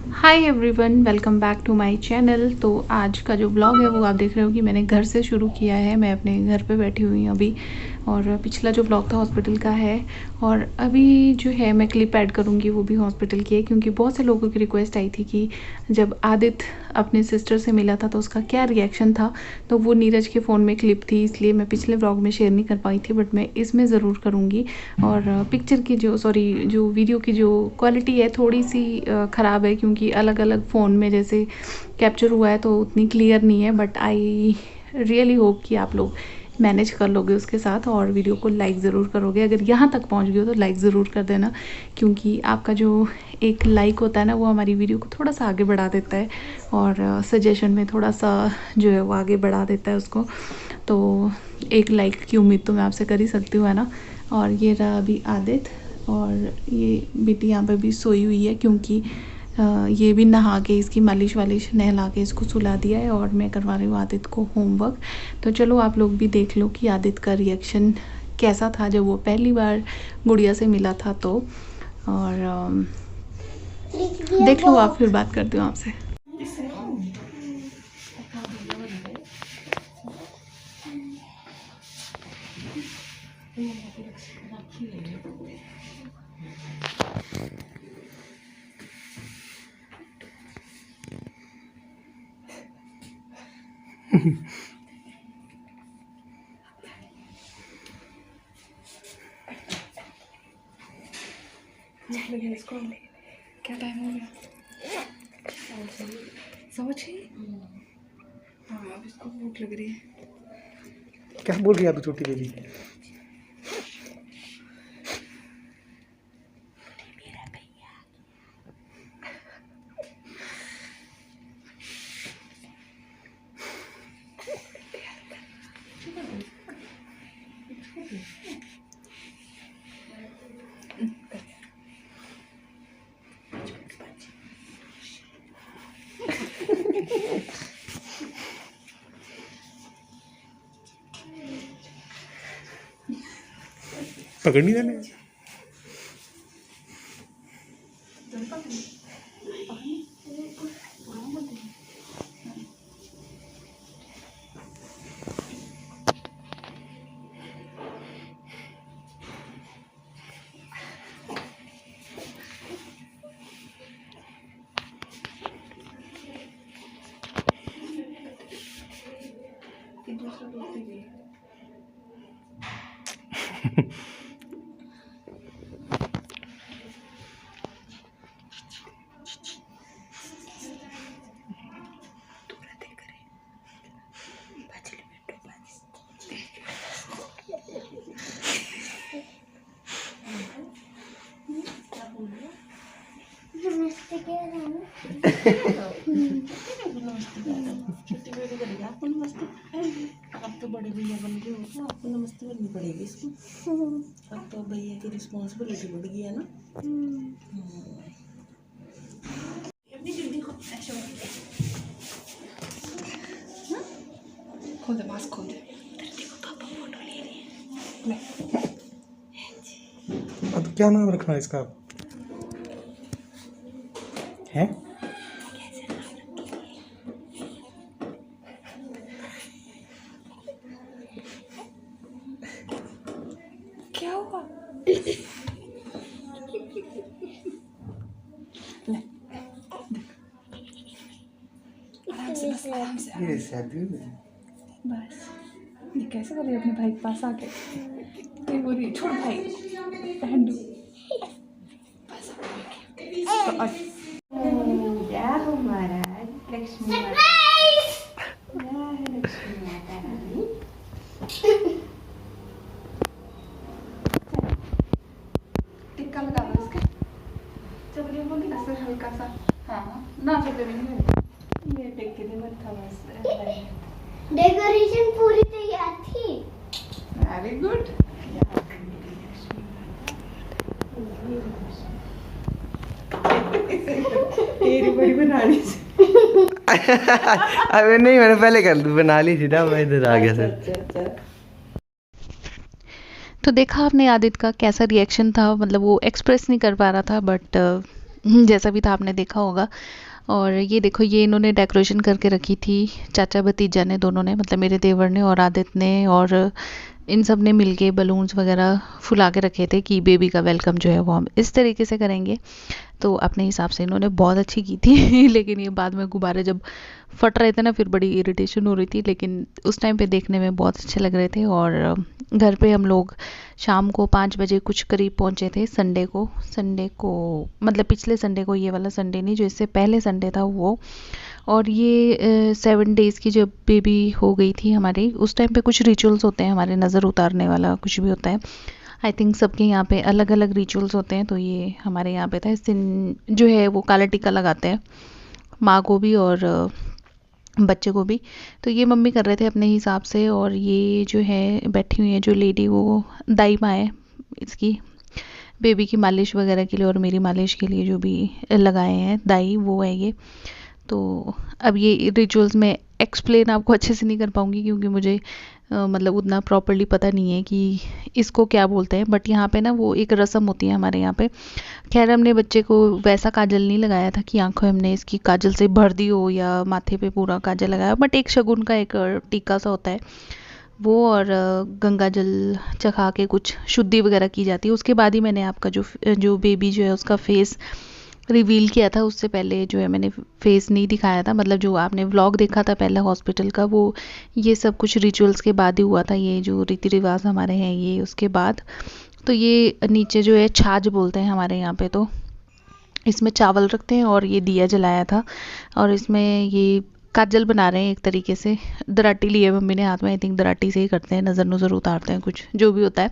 Hi everyone, welcome back to my channel. तो आज का जो ब्लॉग है वो आप देख रहे हो कि मैंने घर से शुरू किया है। मैं अपने घर पे बैठी हुई हूँ अभी, और पिछला जो ब्लॉग था हॉस्पिटल का है। और अभी जो है मैं क्लिप ऐड करूँगी वो भी हॉस्पिटल की है, क्योंकि बहुत से लोगों की रिक्वेस्ट आई थी कि जब आदित्य अपने सिस्टर से मिला था तो उसका क्या रिएक्शन था। तो वो नीरज के फ़ोन में क्लिप थी, इसलिए मैं पिछले ब्लॉग में शेयर नहीं कर पाई थी, बट मैं इसमें ज़रूर करूँगी। और पिक्चर की जो वीडियो की जो क्वालिटी है थोड़ी सी ख़राब है, क्योंकि अलग अलग फ़ोन में जैसे कैप्चर हुआ है तो उतनी क्लियर नहीं है। बट आई रियली होप कि आप लोग मैनेज कर लोगे उसके साथ, और वीडियो को लाइक ज़रूर करोगे। अगर यहाँ तक पहुँच गए हो तो लाइक ज़रूर कर देना, क्योंकि आपका जो एक लाइक होता है ना वो हमारी वीडियो को थोड़ा सा आगे बढ़ा देता है, और सजेशन में थोड़ा सा जो है वो आगे बढ़ा देता है उसको। तो एक लाइक की उम्मीद तो मैं आपसे कर ही सकती हूँ, है ना। और ये रहा अभी आदित्य, और ये बेटी यहाँ पे भी सोई हुई है, क्योंकि ये भी नहा के इसकी मालिश वालिश नहला के इसको सुला दिया है, और मैं करवा रही हूँ आदित्य को होमवर्क। तो चलो आप लोग भी देख लो कि आदित्य का रिएक्शन कैसा था जब वो पहली बार गुड़िया से मिला था। तो और देख लो आप, फिर बात करती हूँ आपसे। इसको क्या टाइम हो गया? 6:06। हाँ, अब इसको भूख लग रही है। क्या बोल रही है अभी छोटी बेबी? पकड़ नहीं देने। अब तो बड़े भैया बन गए हो तो आपको नमस्ते बोलनी पड़ेगी इसको। अब तो भैया की रिस्पॉन्सिबिलिटी बढ़ गई है ना। अपनी दीदी को ऐसे खोल दे, मास्क खोल दे। अब क्या नाम रखना है इसका? है क्या हुआ? आराम से, बस आराम से। ये शादी बस ये कैसे कर रही है अपने भाई के पास आके? ये बोल रही छोड़ भाई, पहन दो। बस तो जय हो महाराज लक्ष्मी माता, जय है लक्ष्मी माता रानी। टिक्का लगा दो इसके। चबरी बोली ना सर, हल्का सा। हाँ ना चबरी भी नहीं लगी। ये टिक्के दे मत था बस। डेकोरेशन पूरी तैयार थी। Very good. तेरी बड़ी बनानी अबे नहीं, मैंने पहले कर बना ली थी ना, मैं इधर आ गया सर। तो देखा आपने आदित्य का कैसा रिएक्शन था, मतलब वो एक्सप्रेस नहीं कर पा रहा था, बट जैसा भी था आपने देखा होगा। और ये देखो, ये इन्होंने डेकोरेशन करके रखी थी, चाचा भतीजा ने दोनों ने, मतलब मेरे देवर ने और आदित्य ने, और इन सब ने मिलके बलून्स वगैरह फुला के रखे थे कि बेबी का वेलकम जो है वो हम इस तरीके से करेंगे। तो अपने हिसाब से इन्होंने बहुत अच्छी की थी लेकिन ये बाद में गुब्बारे जब फट रहे थे ना, फिर बड़ी इरिटेशन हो रही थी, लेकिन उस टाइम पे देखने में बहुत अच्छे लग रहे थे। और घर पे हम लोग शाम को 5 बजे कुछ करीब पहुंचे थे। संडे को मतलब पिछले संडे को, ये वाला संडे नहीं, जो इससे पहले संडे था वो। और ये 7 डेज़ की जब बेबी हो गई थी हमारी, उस टाइम पे कुछ रिचुअल्स होते हैं हमारे, नज़र उतारने वाला कुछ भी होता है। आई थिंक सबके यहाँ पे अलग अलग रिचुअल्स होते हैं, तो ये हमारे यहाँ पे था। इस दिन जो है वो काला टीका लगाते हैं माँ को भी और बच्चे को भी। तो ये मम्मी कर रहे थे अपने हिसाब से। और ये जो है बैठी हुई है जो लेडी, वो दाई माँ है इसकी, बेबी की मालिश वगैरह के लिए और मेरी मालिश के लिए जो भी लगाए हैं दाई, वो है ये। तो अब ये रिचुअल्स में एक्सप्लेन आपको अच्छे से नहीं कर पाऊँगी क्योंकि मुझे मतलब उतना प्रॉपरली पता नहीं है कि इसको क्या बोलते हैं। बट यहाँ पे ना वो एक रस्म होती है हमारे यहाँ पे। खैर हमने बच्चे को वैसा काजल नहीं लगाया था कि आंखों हमने इसकी काजल से भर दी हो या माथे पे पूरा काजल लगाया, बट एक शगुन का एक टीका सा होता है वो, और गंगा जल चखा के कुछ शुद्धि वगैरह की जाती है। उसके बाद ही मैंने आपका जो बेबी जो है उसका फेस रिवील किया था। उससे पहले जो है मैंने फेस नहीं दिखाया था, मतलब जो आपने व्लॉग देखा था पहले हॉस्पिटल का, वो ये सब कुछ रिचुअल्स के बाद ही हुआ था। ये जो रीति रिवाज हमारे हैं ये उसके बाद। तो ये नीचे जो है छाछ बोलते हैं हमारे यहाँ पे, तो इसमें चावल रखते हैं और ये दिया जलाया था। और इसमें ये काजल बना रहे हैं एक तरीके से। दराटी लिए मम्मी ने हाथ में, आई थिंक दराटी से ही करते हैं, नज़र नज़र उतारते हैं, कुछ जो भी होता है।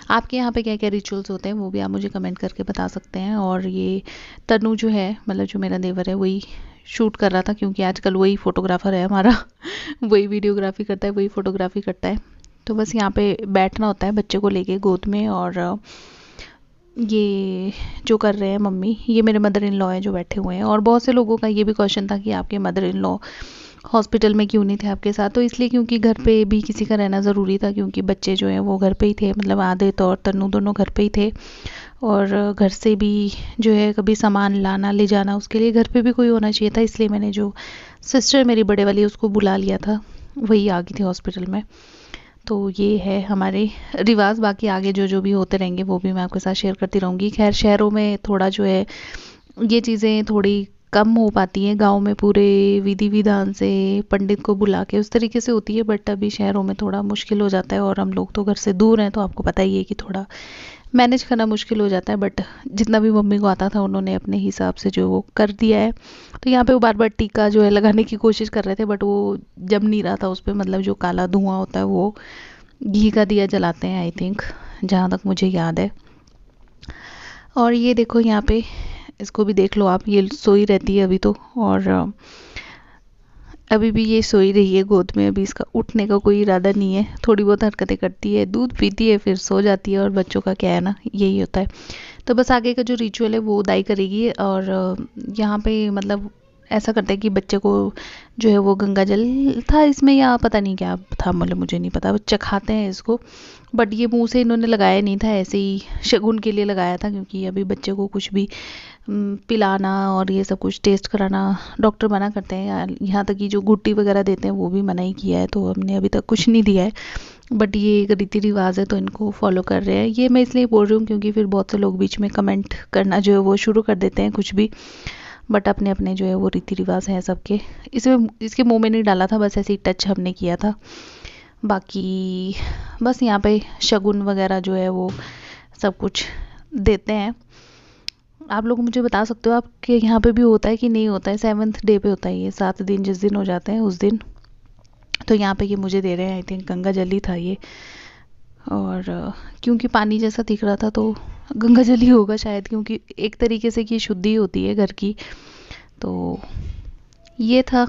आपके यहाँ पे क्या क्या रिचुअल्स होते हैं वो भी आप मुझे कमेंट करके बता सकते हैं। और ये तनु जो है, मतलब जो मेरा देवर है, वही शूट कर रहा था क्योंकि आजकल वही फोटोग्राफर है हमारा वही वीडियोग्राफी करता है, वही फोटोग्राफी करता है। तो बस यहाँ पे बैठना होता है बच्चे को लेके गोद में। और ये जो कर रहे हैं मम्मी, ये मेरे मदर इन लॉ है जो बैठे हुए हैं। और बहुत से लोगों का ये भी क्वेश्चन था कि आपके मदर इन लॉ हॉस्पिटल में क्यों नहीं थे आपके साथ। तो इसलिए क्योंकि घर पे भी किसी का रहना ज़रूरी था, क्योंकि बच्चे जो हैं वो घर पे ही थे, मतलब आदित्य और तन्नू दोनों घर पे ही थे। और घर से भी जो है कभी सामान लाना ले जाना, उसके लिए घर पे भी कोई होना चाहिए था। इसलिए मैंने जो सिस्टर मेरी बड़े वाली उसको बुला लिया था, वही आ गई थी हॉस्पिटल में। तो ये है हमारे रिवाज। बाकी आगे जो जो भी होते रहेंगे वो भी मैं आपके साथ शेयर करती रहूँगी। खैर शहरों में थोड़ा जो है ये चीज़ें थोड़ी कम हो पाती हैं, गांव में पूरे विधि विधान से पंडित को बुला के उस तरीके से होती है, बट अभी शहरों में थोड़ा मुश्किल हो जाता है। और हम लोग तो घर से दूर हैं, तो आपको पता ही है कि थोड़ा मैनेज करना मुश्किल हो जाता है। बट जितना भी मम्मी को आता था उन्होंने अपने हिसाब से जो वो कर दिया है। तो यहाँ पे वो बार बार टीका जो है लगाने की कोशिश कर रहे थे, बट वो जम नहीं रहा था उस पर, मतलब जो काला धुआं होता है वो घी का दिया जलाते हैं आई थिंक, जहाँ तक मुझे याद है। और ये देखो यहाँ पे, इसको भी देख लो आप, ये सोई रहती है अभी तो। और अभी भी ये सोई रही है गोद में, अभी इसका उठने का कोई इरादा नहीं है। थोड़ी बहुत हरकतें करती है, दूध पीती है, फिर सो जाती है। और बच्चों का क्या है ना, यही होता है। तो बस आगे का जो रिचुअल है वो दाई करेगी। और यहाँ पे मतलब ऐसा करते हैं कि बच्चे को जो है वो गंगा जल था इसमें या पता नहीं क्या था, मतलब मुझे नहीं पता, चखाते हैं इसको। बट ये मुंह से इन्होंने लगाया नहीं था, ऐसे ही शगुन के लिए लगाया था, क्योंकि अभी बच्चे को कुछ भी पिलाना और ये सब कुछ टेस्ट कराना डॉक्टर मना करते हैं। यहाँ तक कि जो गुट्टी वगैरह देते हैं वो भी मना ही किया है, तो हमने अभी तक कुछ नहीं दिया है। बट ये एक रीति रिवाज है तो इनको फॉलो कर रहे हैं। ये मैं इसलिए बोल रही हूँ क्योंकि फिर बहुत से लोग बीच में कमेंट करना जो है वो शुरू कर देते हैं कुछ भी। बट अपने अपने जो है वो रीति रिवाज हैं सबके। इसमें इसके मुंह में नहीं डाला था, बस ऐसे ही टच हमने किया था। बाकी बस यहाँ पे शगुन वगैरह जो है वो सब कुछ देते हैं। आप लोग मुझे बता सकते हो आपके यहाँ पे भी होता है कि नहीं होता है। 7th डे पे होता है ये, 7 दिन जिस दिन हो जाते हैं उस दिन। तो यहाँ पे ये मुझे दे रहे हैं, आई थिंक गंगा जल ही था ये। और क्योंकि पानी जैसा दिख रहा था तो गंगा जल ही होगा शायद, क्योंकि एक तरीके से कि शुद्धि होती है घर की। तो ये था।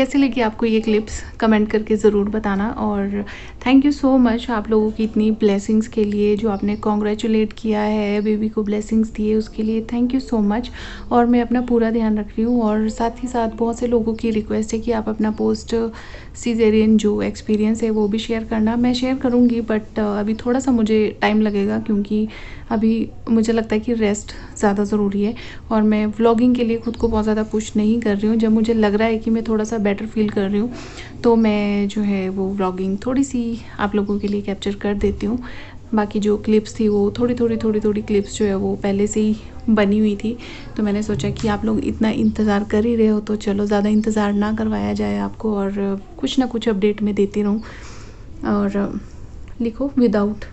कैसे लगी आपको ये क्लिप्स कमेंट करके ज़रूर बताना। और थैंक यू सो मच आप लोगों की इतनी ब्लेसिंग्स के लिए, जो आपने कॉन्ग्रेचुलेट किया है, बेबी को ब्लेसिंग्स दिए उसके लिए थैंक यू सो मच। और मैं अपना पूरा ध्यान रख रही हूँ। और साथ ही साथ बहुत से लोगों की रिक्वेस्ट है कि आप अपना पोस्ट सीजेरियन जो एक्सपीरियंस है वो भी शेयर करना। मैं शेयर करूँगी बट अभी थोड़ा सा मुझे टाइम लगेगा, क्योंकि अभी मुझे लगता है कि रेस्ट ज़्यादा ज़रूरी है। और मैं व्लॉगिंग के लिए खुद को बहुत ज़्यादा पुश नहीं कर रही हूँ। जब मुझे लग रहा है कि मैं थोड़ा सा बेटर फील कर रही हूँ तो मैं जो है वो व्लॉगिंग थोड़ी सी आप लोगों के लिए कैप्चर कर देती हूँ। बाकी जो क्लिप्स थी वो थोड़ी कुछ जो है वो पहले से ही बनी हुई थी। तो मैंने सोचा कि आप लोग इतना इंतज़ार कर ही रहे हो तो चलो ज़्यादा इंतज़ार ना करवाया जाए आपको, और कुछ ना कुछ अपडेट में देती रहूँ। और लिखो विदाउट,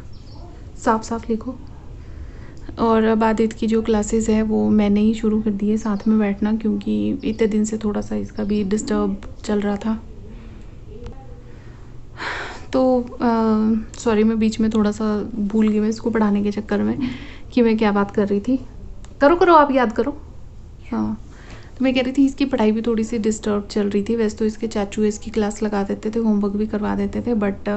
साफ साफ लिखो। और अब आदित्य की जो क्लासेस है वो मैंने ही शुरू कर दी है साथ में बैठना, क्योंकि इतने दिन से थोड़ा सा इसका भी डिस्टर्ब चल रहा था। तो सॉरी, मैं बीच में थोड़ा सा भूल गई मैं इसको पढ़ाने के चक्कर में कि मैं क्या बात कर रही थी। करो आप याद करो। हाँ, तो मैं कह रही थी इसकी पढ़ाई भी थोड़ी सी डिस्टर्ब चल रही थी। वैसे तो इसके चाचू इसकी क्लास लगा देते थे, होमवर्क भी करवा देते थे, बट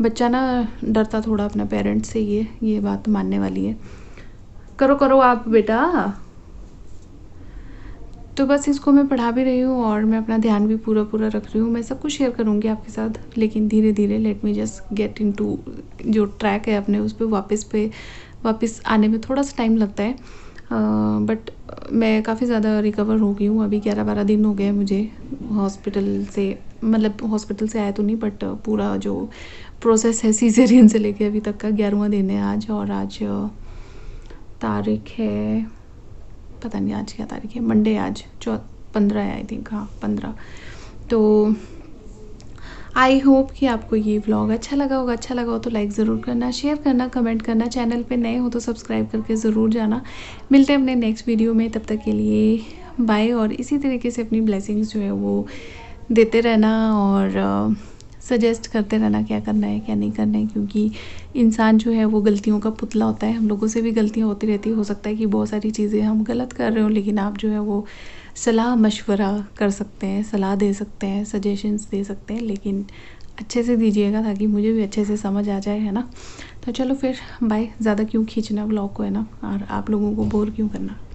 बच्चा ना डरता थोड़ा अपने पेरेंट्स से, ये बात मानने वाली है। करो आप बेटा। तो बस इसको मैं पढ़ा भी रही हूँ और मैं अपना ध्यान भी पूरा रख रही हूँ। मैं सब कुछ शेयर करूँगी आपके साथ, लेकिन धीरे धीरे let me just get into जो ट्रैक है अपने, उस पर वापस आने में थोड़ा सा टाइम लगता है। बट मैं काफ़ी ज़्यादा रिकवर हो गई हूँ। अभी 11-12 दिन हो गए मुझे हॉस्पिटल से, मतलब हॉस्पिटल से आया तो नहीं, बट पूरा जो प्रोसेस है सीजेरियन से लेके अभी तक का 11वां दिन है आज। और आज तारीख है, पता नहीं आज क्या तारीख है, मंडे आज 15 है आई थिंक, हाँ 15। तो आई होप कि आपको ये व्लॉग अच्छा लगा होगा। अच्छा लगा हो तो लाइक ज़रूर करना, शेयर करना, कमेंट करना। चैनल पे नए हो तो सब्सक्राइब करके ज़रूर जाना। मिलते हैं अपने नेक्स्ट वीडियो में, तब तक के लिए बाय। और इसी तरीके से अपनी ब्लेसिंग्स जो है वो देते रहना और सजेस्ट करते रहना क्या करना है क्या नहीं करना है, क्योंकि इंसान जो है वो गलतियों का पुतला होता है। हम लोगों से भी गलतियाँ होती रहती है। हो सकता है कि बहुत सारी चीज़ें हम गलत कर रहे हो, लेकिन आप जो है वो सलाह मशवरा कर सकते हैं, सलाह दे सकते हैं, सजेशंस दे सकते हैं, लेकिन अच्छे से दीजिएगा ताकि मुझे भी अच्छे से समझ आ जाए, है ना। तो चलो फिर बाय। ज़्यादा क्यों खींचना व्लॉग को, है ना, और आप लोगों को बोर क्यों करना।